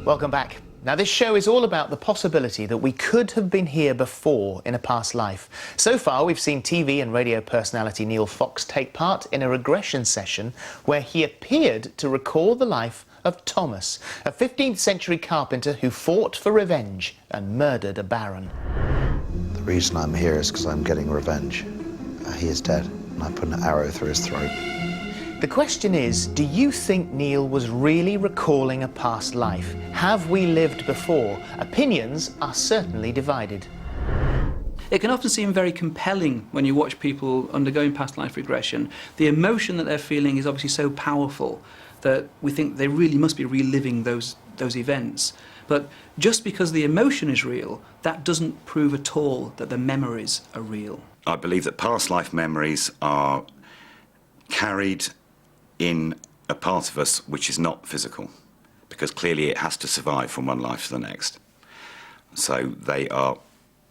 Welcome back. Now, this show is all about the possibility that we could have been here before in a past life. So far, we've seen TV and radio personality Neil Fox take part in a regression session where he appeared to recall the life of Thomas, a 15th century carpenter who fought for revenge and murdered a baron. The reason I'm here is because I'm getting revenge. He is dead, and I put an arrow through his throat. The question is, do you think Neil was really recalling a past life? Have we lived before? Opinions are certainly divided. It can often seem very compelling when you watch people undergoing past life regression. The emotion that they're feeling is obviously so powerful that we think they really must be reliving those events. But just because the emotion is real, that doesn't prove at all that the memories are real. I believe that past life memories are carried in a part of us which is not physical, because clearly it has to survive from one life to the next. So they are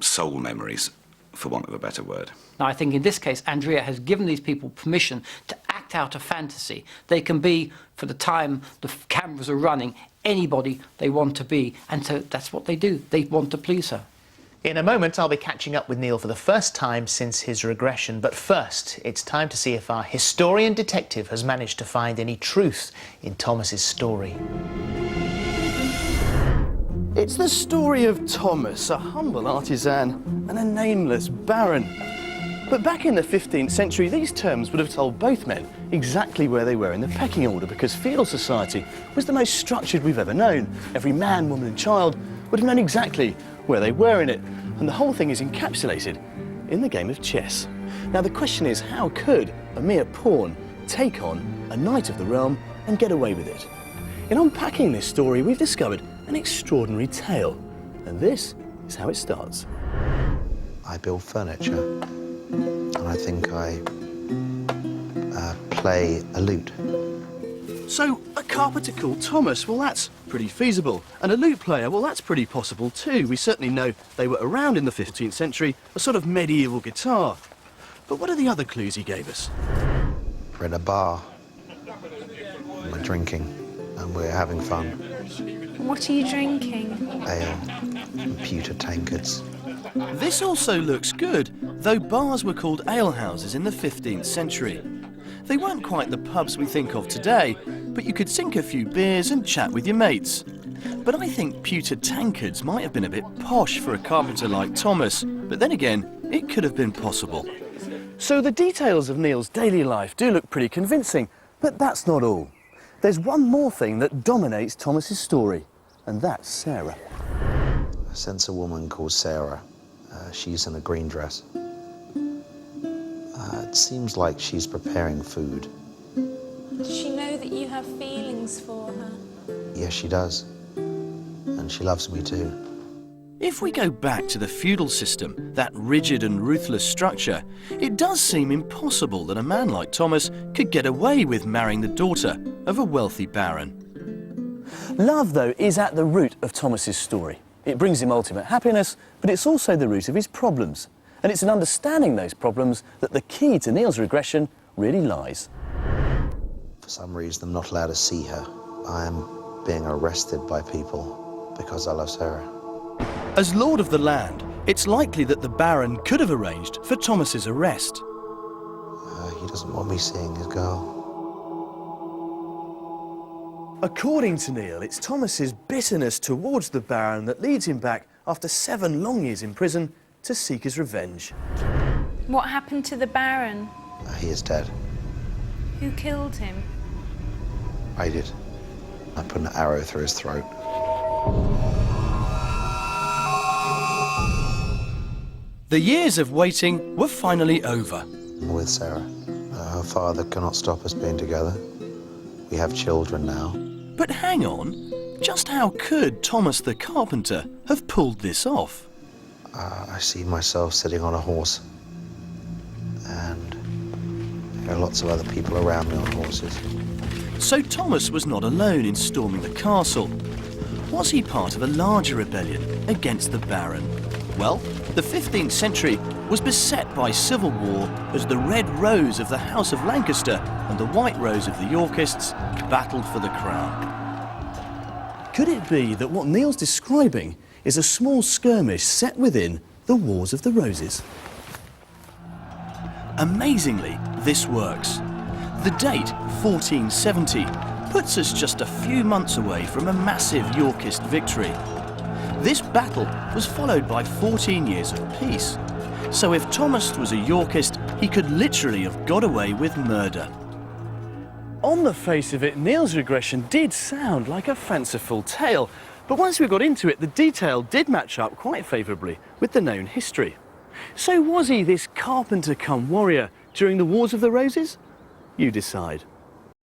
soul memories, for want of a better word. Now, I think in this case, Andrea has given these people permission to act out a fantasy. They can be, for the time the cameras are running, anybody they want to be, and so that's what they do. They want to please her. In a moment, I'll be catching up with Neil for the first time since his regression. But first, it's time to see if our historian detective has managed to find any truth in Thomas's story. It's the story of Thomas, a humble artisan and a nameless baron. But back in the 15th century, these terms would have told both men exactly where they were in the pecking order, because feudal society was the most structured we've ever known. Every man, woman and child would have known exactly where they were in it, and the whole thing is encapsulated in the game of chess. Now, the question is, how could a mere pawn take on a knight of the realm and get away with it? In unpacking this story, we've discovered an extraordinary tale, and this is how it starts. I build furniture, and I think I play a lute. So, a carpenter called Thomas, well, that's pretty feasible. And a lute player, well, that's pretty possible too. We certainly know they were around in the 15th century, a sort of medieval guitar. But what are the other clues he gave us? We're in a bar, and we're drinking, and we're having fun. What are you drinking? Ale and pewter tankards. This also looks good, though bars were called alehouses in the 15th century. They weren't quite the pubs we think of today, but you could sink a few beers and chat with your mates. But I think pewter tankards might have been a bit posh for a carpenter like Thomas, but then again, it could have been possible. So the details of Neil's daily life do look pretty convincing, but that's not all. There's one more thing that dominates Thomas's story, and that's Sarah. I sense a woman called Sarah. She's in a green dress. It seems like she's preparing food. Does she know that you have feelings for her? Yes, she does. And she loves me too. If we go back to the feudal system, that rigid and ruthless structure, it does seem impossible that a man like Thomas could get away with marrying the daughter of a wealthy baron. Love, though, is at the root of Thomas's story. It brings him ultimate happiness, but it's also the root of his problems. And it's in understanding those problems that the key to Neil's regression really lies. For some reason, I'm not allowed to see her. I am being arrested by people because I love Sarah. As Lord of the Land, it's likely that the Baron could have arranged for Thomas's arrest. He doesn't want me seeing his girl. According to Neil, it's Thomas's bitterness towards the Baron that leads him back after 7 long years in prison to seek his revenge. What happened to the Baron? He is dead. Who killed him? I did. I put an arrow through his throat. The years of waiting were finally over. I'm with Sarah. Her father cannot stop us being together. We have children now. But hang on, just how could Thomas the carpenter have pulled this off? I see myself sitting on a horse, and there are lots of other people around me on horses. So Thomas was not alone in storming the castle. Was he part of a larger rebellion against the Baron? Well, the 15th century was beset by civil war as the Red Rose of the House of Lancaster and the White Rose of the Yorkists battled for the crown. Could it be that what Neil's describing is a small skirmish set within the Wars of the Roses? Amazingly, this works. The date, 1470, puts us just a few months away from a massive Yorkist victory. This battle was followed by 14 years of peace. So if Thomas was a Yorkist, he could literally have got away with murder. On the face of it, Neil's regression did sound like a fanciful tale, but once we got into it, the detail did match up quite favourably with the known history. So was he this carpenter-cum warrior during the Wars of the Roses? You decide.